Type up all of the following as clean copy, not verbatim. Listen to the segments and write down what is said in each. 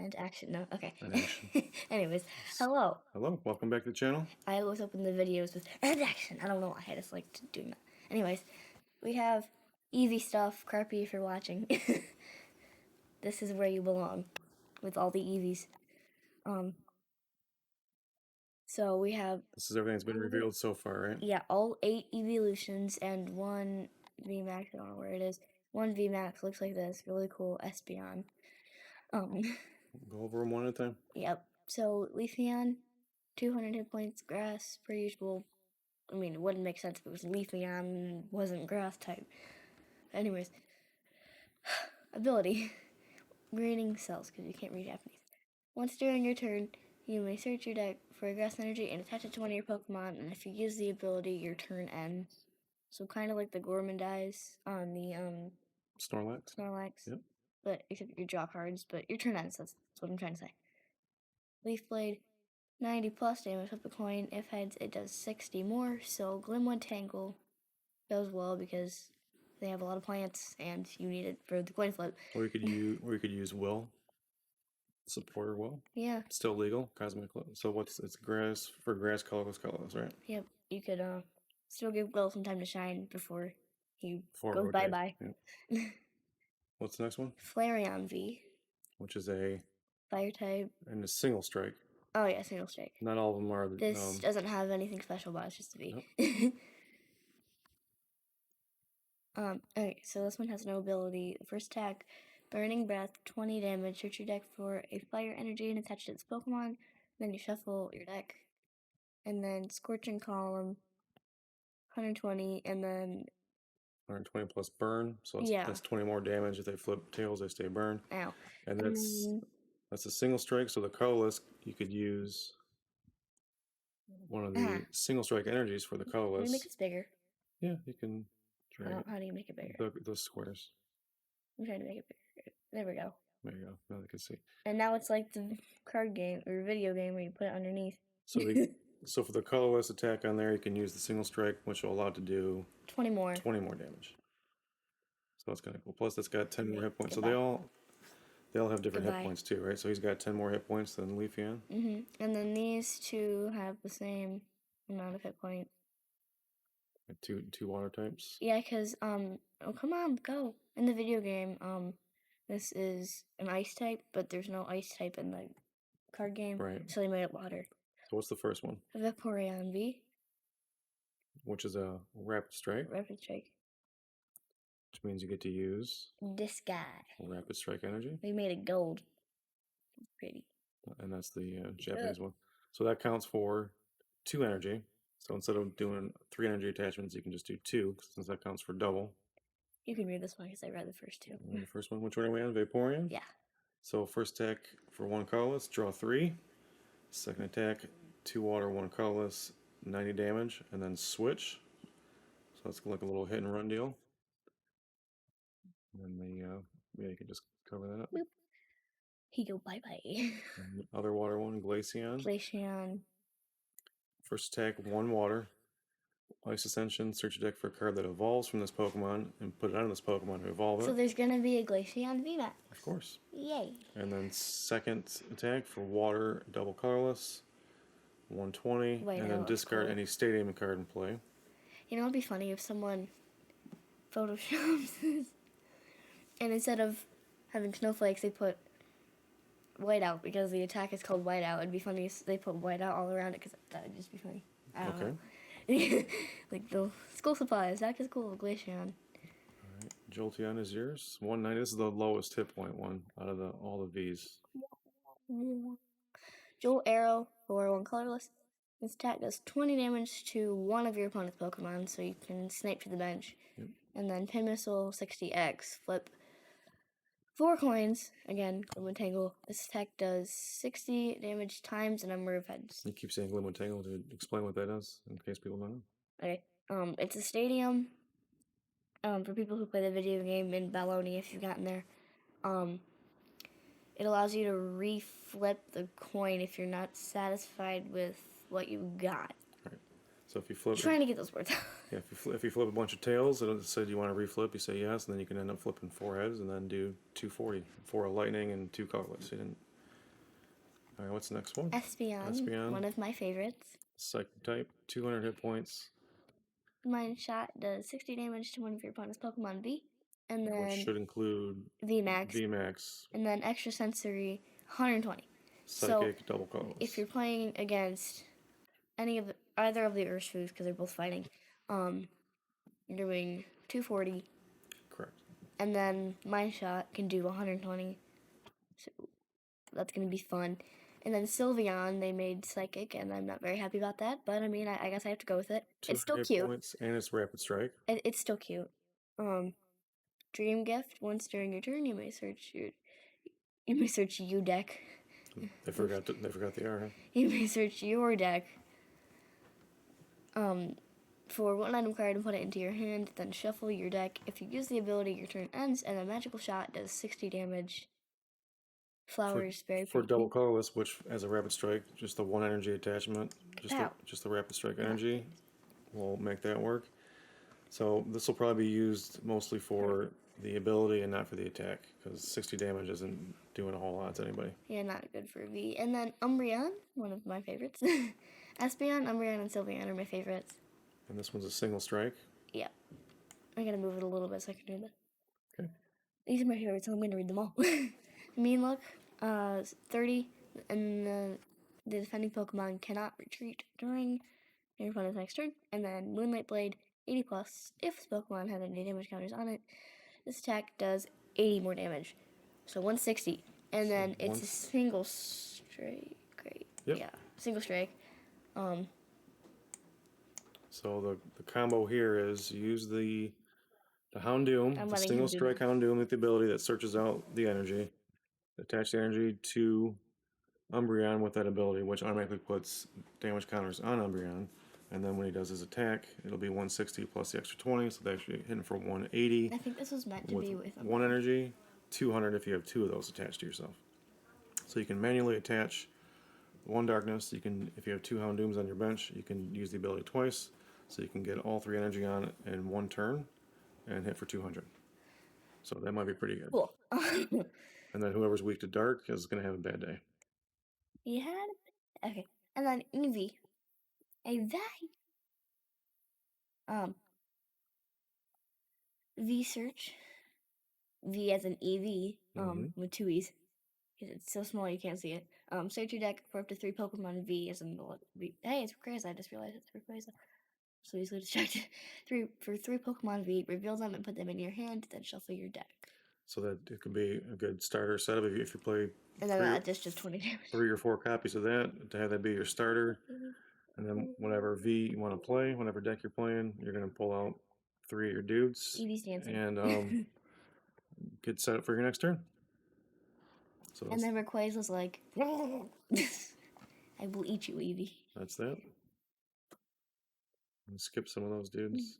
And action, no, okay. And action. Anyways, hello. Hello, welcome back to the channel. I always open the videos with and action. I don't know why, I just like doing that. Anyways, we have Eevee stuff. Carpy, if you're watching. This is where you belong, with all the Eevees. So we have... This is everything that's been revealed so far, right? Yeah, all 8 Eevee-lutions and 1 VMAX, I don't know where it is. 1 VMAX looks like this, really cool Espeon. Go over them one at a time. Yep. So Leafeon, 200 hit points, grass, per usual. I mean, it wouldn't make sense if it was Leafeon wasn't grass type. Anyways, ability. Grading cells, because you can't read Japanese. Once during your turn, you may search your deck for a grass energy and attach it to one of your Pokemon, and if you use the ability, your turn ends. So kind of like the Gormandize on the Snorlax. Yep. But except you draw cards, but your turn ends. That's what I'm trying to say. Leaf Blade, 90 plus damage with the coin. If heads, it does 60 more. So Glimwood Tangle goes well because they have a lot of plants and you need it for the coin flip. Or you could use Will. Supporter Will. Yeah. Still legal. Cosmic. So it's grass for grass, colorless, right? Yep. You could still give Will some time to shine before he goes bye bye. Yep. What's the next one? Flareon V. Which is a fire type. And a single strike. Oh yeah, single strike. Not all of them are. This doesn't have anything special, but it's just a V. Nope. Okay, so this one has no ability. First attack, Burning Breath, 20 damage. Search your deck for a fire energy and attach it to its Pokemon. Then you shuffle your deck. And then Scorching Column, 120, and then 120 plus burn, so that's 20 more damage. If they flip tails, they stay burned. Ow. And that's a single strike, so the colorless, you could use one of the single strike energies for the colorless. Can you make this bigger? Yeah, you can try it. How do you make it bigger? Those squares. I'm trying to make it bigger. There we go. There you go. Now they can see. And now it's like the card game or video game where you put it underneath. So for the colorless attack on there, you can use the single strike, which will allow it to do 20 more damage. So that's kind of cool. Plus, that's got 10 more hit points. So they all have different hit points too, right? So he's got 10 more hit points than Leafeon. And then these two have the same amount of hit points. Two water types. Yeah, because oh come on, go. In the video game, this is an ice type, but there's no ice type in the card game. Right. So they made it water. So what's the first one? Vaporeon V. Which is a rapid strike. Rapid strike. Which means you get to use this guy. Rapid strike energy. They made it gold. Pretty. And that's the Japanese one. So that counts for 2 energy. So instead of doing 3 energy attachments, you can just do 2, since that counts for double. You can read this one because I read the first 2. The first one, which one are we on? Vaporeon? Yeah. So first attack for 1 colorless, draw 3. Second attack, 2 water, 1 colorless, 90 damage, and then switch. So it's like a little hit and run deal. And yeah, you can just cover that up. Boop. He go bye-bye. And the other water one, Glaceon. Glaceon. First attack, 1 water. Ice Ascension, search your deck for a card that evolves from this Pokemon and put it on this Pokemon to evolve it. So there's going to be a Glaceon VMAX. Of course. Yay. And then second attack for water, double colorless, 120. And then discard any stadium card in play. You know, it'd be funny if someone photoshops this. And instead of having snowflakes, they put whiteout because the attack is called whiteout. It'd be funny if they put whiteout all around it because that would just be funny. I don't know. Like the school supplies, back to school, Glaceon. Alright, Jolteon is yours. 190. This is the lowest hit point one out of all the V's. Jolt Arrow for 1 colorless. This attack does 20 damage to one of your opponent's Pokemon, so you can snipe to the bench. Yep. And then Pin Missile 60X. Flip 4 coins. Again, Glimwood Tangle. This attack does 60 damage times the number of heads. You keep saying Glimwood Tangle to explain what that is, in case people don't know. Okay. It's a stadium. For people who play the video game in Baloney, if you've gotten there. It allows you to reflip the coin if you're not satisfied with what you got. Right. So if you flip, trying to get those words out. Yeah, if you flip a bunch of tails, it said you want to reflip. You say yes, and then you can end up flipping 4 heads, and then do 240, 4 lightning and 2 colorless. You didn't All right, what's the next one? Espeon, Espeon. one of my favorites. Psychic type, 200 hit points. Mine shot does 60 damage to one of your opponent's Pokemon V. And then which should include VMAX. VMAX. And then extra sensory, 120. Psychic, so double colorless. If you're playing against either of the Urshus, because they're both fighting, you're doing 240. Correct. And then my shot can do 120. So that's going to be fun. And then Sylveon, they made Psychic, and I'm not very happy about that. But I mean, I guess I have to go with it. It's still cute. Points, and it's Rapid Strike. It's still cute. Dream Gift. Once during your turn, you may search U deck. They forgot the R. Huh? You may search your deck. For one item card and put it into your hand. Then shuffle your deck. If you use the ability, your turn ends, and a magical shot does 60 damage. Flowers for double colorless, which as a Rapid Strike, just the one energy attachment, just the Rapid Strike energy will make that work. So this will probably be used mostly for the ability and not for the attack, because 60 damage isn't doing a whole lot to anybody. Yeah, not good for V. And then Umbreon, one of my favorites. Espeon, Umbreon, and Sylveon are my favorites. And this one's a single strike. Yeah. I gotta move it a little bit so I can do that. Okay. These are my favorites, so I'm gonna read them all. Mean Look, 30, and the defending Pokemon cannot retreat during your opponent's next turn. And then Moonlight Blade, 80 plus. If this Pokemon has any damage counters on it, this attack does 80 more damage. So 160. And then it's a single strike. Great. Yep. Yeah, single strike. So the combo here is use the Houndoom, the single strike Houndoom with the ability that searches out the energy. Attach the energy to Umbreon with that ability, which automatically puts damage counters on Umbreon. And then when he does his attack, it'll be 160 plus the extra 20, so they're actually hitting for 180. I think this was meant to be with one energy, 200 if you have two of those attached to yourself. So you can manually attach one darkness. You can, if you have two Houndooms on your bench, you can use the ability twice, so you can get all three energy on it in one turn and hit for 200. So that might be pretty good. Cool. And then whoever's weak to dark is going to have a bad day. Okay. And then Eevee. V search. V as an EV, with two E's. Because it's so small you can't see it. Search your deck for up to 3 Pokemon V as in V. Hey, it's Rayquaza. I just realized it's Rayquaza. So easily distracted. 3 Pokemon V, reveal them and put them in your hand, then shuffle your deck. So that it could be a good starter setup if you play and then that just 20 damage. 3 or 4 copies of that to have that be your starter. And then whatever V you want to play, whatever deck you're playing, you're going to pull out 3 of your dudes. Eevee's dancing. And get set up for your next turn. So and then Rayquaza's like, I will eat you, Eevee. That's that. Skip some of those dudes.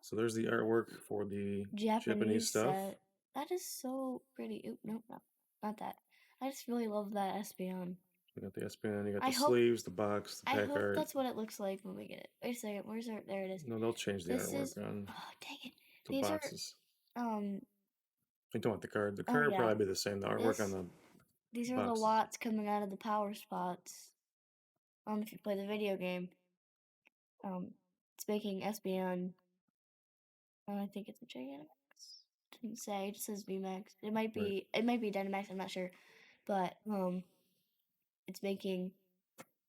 So there's the artwork for the Japanese stuff. Set. That is so pretty. Oop, nope, not that. I just really love that Espeon. You got the Espeon, you got the sleeves, the box, the pack art. I hope that's what it looks like when we get it. Wait a second, where's it? There it is. No, they'll change the artwork on dang it. the boxes. You don't want the card. The card will probably be the same. The artwork on the These are boxes. The watts coming out of the power spots. If you play the video game. It's making Espeon. I think it's a Gigantamax. Didn't say. It just says VMAX. It might be. Right. It might be Dynamax. I'm not sure, but it's making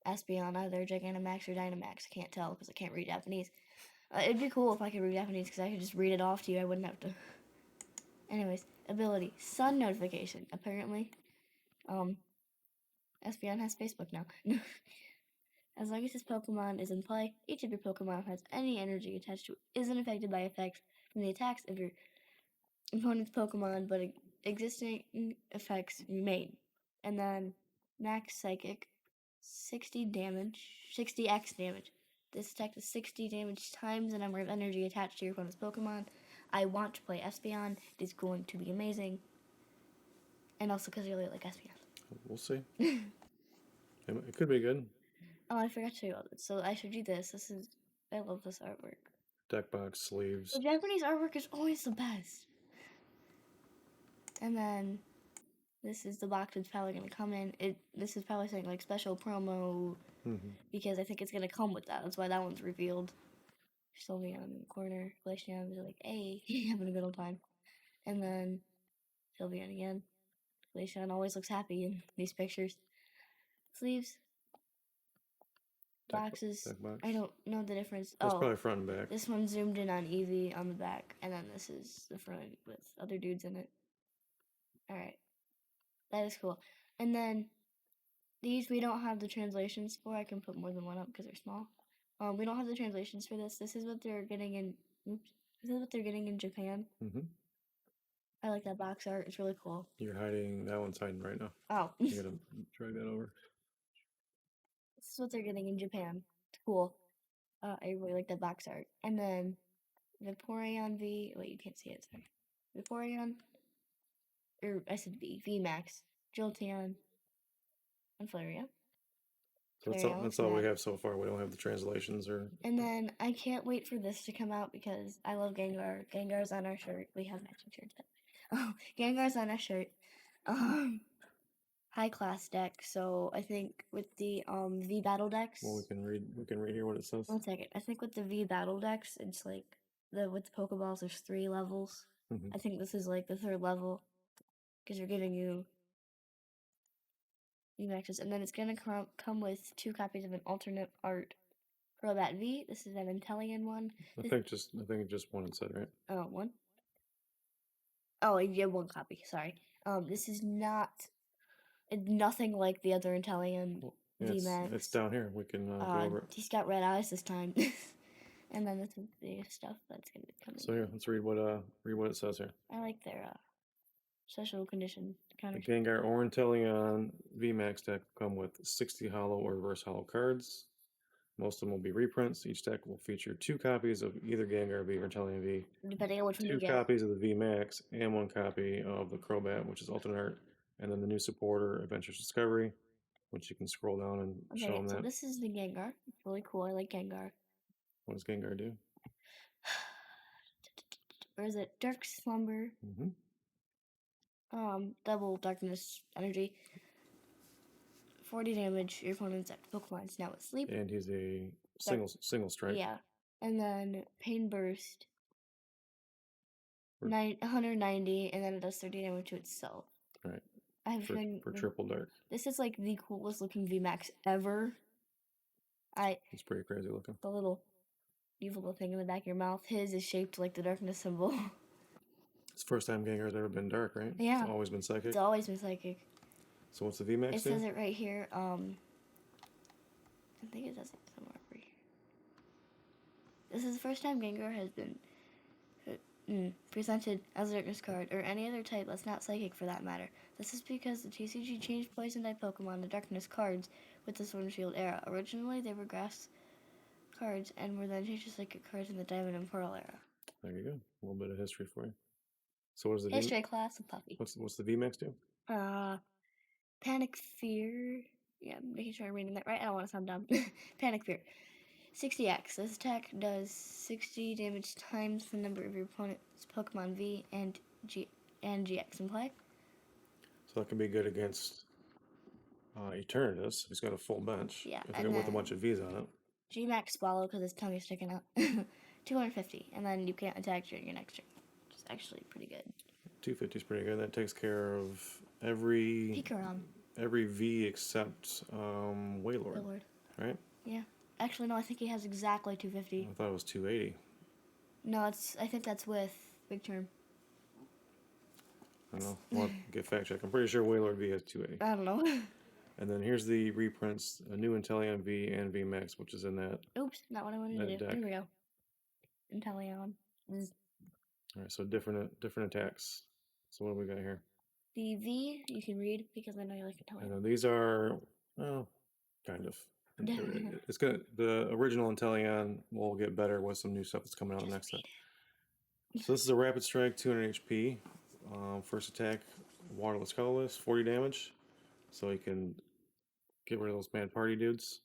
Espeon either Gigantamax or Dynamax. I can't tell because I can't read Japanese. It'd be cool if I could read Japanese because I could just read it off to you. I wouldn't have to. Anyways, ability sun notification. Apparently, Espeon has Facebook now. As long as this Pokemon is in play, each of your Pokemon has any energy attached to it isn't affected by effects from the attacks of your opponent's Pokemon, but existing effects remain. And then Max Psychic, 60 damage, 60x damage. This attack does 60 damage times the number of energy attached to your opponent's Pokemon. I want to play Espeon. It is going to be amazing. And also because I really like Espeon. We'll see. It could be good. Oh, I forgot to show you all this. So I showed you this. I love this artwork. Deck box, sleeves. The Japanese artwork is always the best. And then This is the box it's probably going to come in. This is probably saying like special promo because I think it's going to come with that. That's why that one's revealed. Sylveon in the corner. Glaceon is like, hey, having a good old time. And then Sylveon again. Glaceon always looks happy in these pictures. Sleeves. Boxes. Box. I don't know the difference. That's probably front and back. This one zoomed in on Eevee on the back, and then this is the front with other dudes in it. Alright. That is cool. And then these we don't have the translations for. I can put more than one up because they're small. We don't have the translations for this. This is what they're getting in. Oops. This is what they're getting in Japan. I like that box art. It's really cool. You're hiding. That one's hiding right now. Oh. You gotta drag that over. This is what they're getting in Japan. It's cool. I really like that box art. And then Vaporeon V. Wait, you can't see it. Sorry. Vaporeon. Or I said V. VMAX. Jolteon. And Flareon. So that's all we have so far. We don't have the translations or. And then I can't wait for this to come out because I love Gengar. Gengar's on our shirt. We have matching shirts. Oh, Gengar's on our shirt. High class deck. So I think with the V battle decks. Well, we can read here what it says. 1 second. I think with the V battle decks, it's like with the Pokeballs. There's 3 levels. I think this is like the 3rd level because they're giving you VMAXs, and then it's gonna come with 2 copies of an alternate art Crobat V. This is an Inteleon one. I think just one it said, right? Oh, one? Oh, yeah, 1 copy. Sorry. This is nothing like the other Inteleon VMAX. It's down here. We can go over it. He's got red eyes this time. And then this is the stuff that's gonna be coming. So here, let's read what it says here. I like their special condition counters. The Gengar or Inteleon VMAX deck will come with 60 holo or reverse holo cards. Most of them will be reprints. Each deck will feature 2 copies of either Gengar V or Inteleon V. Depending on which one you get. 2 copies of the VMAX and 1 copy of the Crobat, which is alternate art. And then the new supporter, Adventurous Discovery, which you can scroll down and show them that. So this is the Gengar. It's really cool. I like Gengar. What does Gengar do? Or is it Dark Slumber? Double Darkness Energy. 40 damage. Your opponent's Pokemon is now asleep. And he's a single strike. Yeah. And then Pain Burst. 190, and then it does 30 damage to itself. Right. I have for triple dark. This is like the coolest looking VMAX ever. It's pretty crazy looking. The little evil little thing in the back of your mouth. His is shaped like the darkness symbol. It's the first time Gengar's ever been dark, right? Yeah. It's always been psychic. It's always been psychic. So what's the VMAX do? It says it right here. I think it does it somewhere over here. This is the first time Gengar has been presented as a darkness card, or any other type that's not psychic for that matter. This is because the TCG changed poison type Pokemon to darkness cards with the Sword and Shield era. Originally, they were grass cards and were then changed to psychic cards in the Diamond and Pearl era. There you go. A little bit of history for you. So what is the history class of Puppy? What's the VMAX do? Panic Fear. Yeah, making sure I'm reading that right. I don't want to sound dumb. Panic Fear. 60x. This attack does 60 damage times the number of your opponent's Pokemon V and GX in play. So that can be good against Eternatus. He's got a full bench. Yeah, if you with a bunch of V's on it. G-Max Swallow because his tongue is sticking out. 250, and then you can't attack during your next turn. Which is actually pretty good. 250 is pretty good. That takes care of every V except Wailord. Right? Yeah. Actually, no, I think he has exactly 250. I thought it was 280. No, I think that's with Big Term. I don't know. We'll get fact check. I'm pretty sure Wailord V has 280. I don't know. And then here's the reprints, a new Inteleon V and VMAX, which is in that. Oops, not what I wanted to do. Deck. Here we go. Inteleon. All right, so different attacks. So what do we got here? The V you can read because I know you like Inteleon. And then these are, well, kind of. It's gonna. The original Inteleon will get better with some new stuff that's coming out next time. So this is a Rapid Strike, 200 HP. First attack, waterless, colorless, 40 damage. So you can get rid of those Mad Party dudes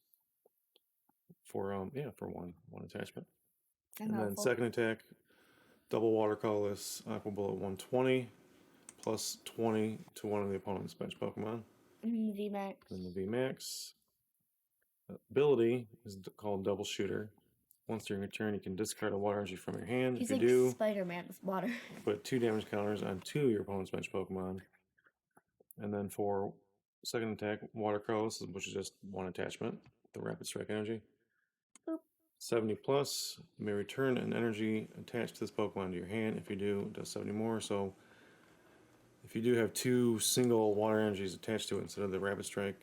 for one attachment. And then second attack, double water, colorless, Aqua Bullet, 120. plus 20 to one of the opponent's bench Pokemon. VMAX. And the VMAX ability is called Double Shooter. Once during your turn, you can discard a water energy from your hand. He's if you like do, Spider-Man with water. Put 2 damage counters on 2 of your opponent's bench Pokemon. And then for second attack, Water Crows, which is just one attachment, the Rapid Strike energy. Boop. 70 plus, you may return an energy attached to this Pokemon to your hand. If you do, it does 70 more. So if you do have 2 single water energies attached to it instead of the Rapid Strike,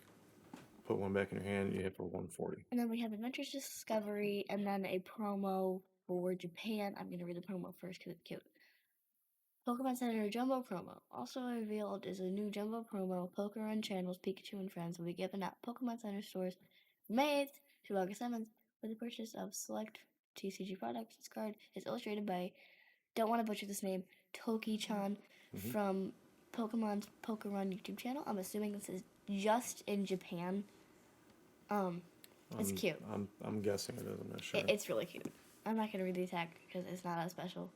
put one back in your hand, you hit for 140. And then we have Adventures Discovery, and then a promo for Japan. I'm going to read the promo first because it's cute. Pokemon Center Jumbo Promo. Also revealed is a new Jumbo Promo. Pokemon Channels Pikachu and Friends will be given at Pokemon Center stores from May 8th to August 7th for the purchase of select TCG products. This card is illustrated by, don't want to butcher this name, Toki-chan from Pokemon's Pokerun YouTube channel. I'm assuming this is just in Japan. It's cute. I'm guessing it is. I'm not sure. It's really cute. I'm not gonna read the attack because it's not as special,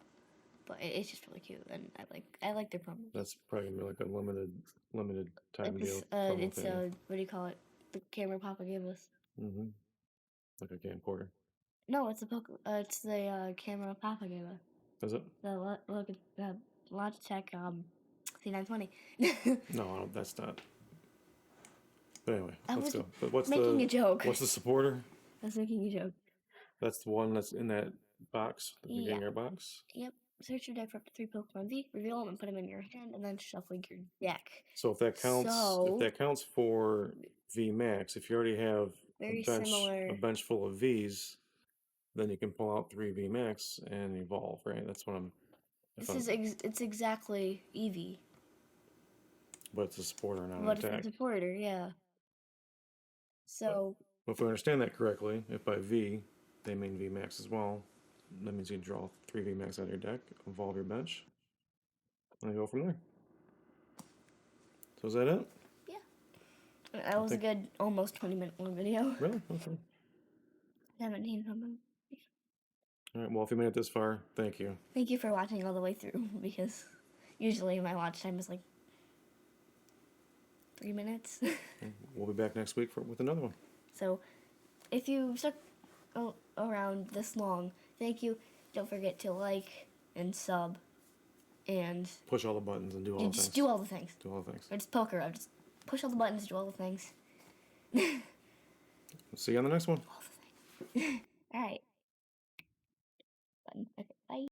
but it's just really cute, and I like their promos. That's probably gonna be like a limited time deal. It's what do you call it? The camera Papa gave us. Like a camcorder. No, it's the camera Papa gave us. Is it? The Logitech C920. No, that's not. But anyway, let's go. But what's making a joke. What's the supporter? I was making a joke. That's the one that's in that box, the beginning box? Yep. Search your deck for up to 3 Pokemon V, reveal them and put them in your hand, and then shuffle your deck. So if that counts for VMAX, if you already have a bench full of Vs, then you can pull out 3 VMAX and evolve, right? That's what I'm... It's exactly Eevee. But it's a supporter, not an attack. But it's a supporter, yeah. So... But if we understand that correctly, if by V, they mean VMAX as well, that means you draw 3 VMAX out of your deck, evolve your bench, and go from there. So is that it? Yeah. That was a good almost 20-minute long video. Really? Okay. 17 something. Alright, well, if you made it this far, thank you. Thank you for watching all the way through, because usually my watch time is like 3 minutes. We'll be back next week with another one. So, if you stuck around this long, thank you. Don't forget to like and sub and... push all the buttons and do all the things. Just do all the things. Do all the things. Or just poke around. Just push all the buttons, do all the things. See you on the next one. All the things. Alright.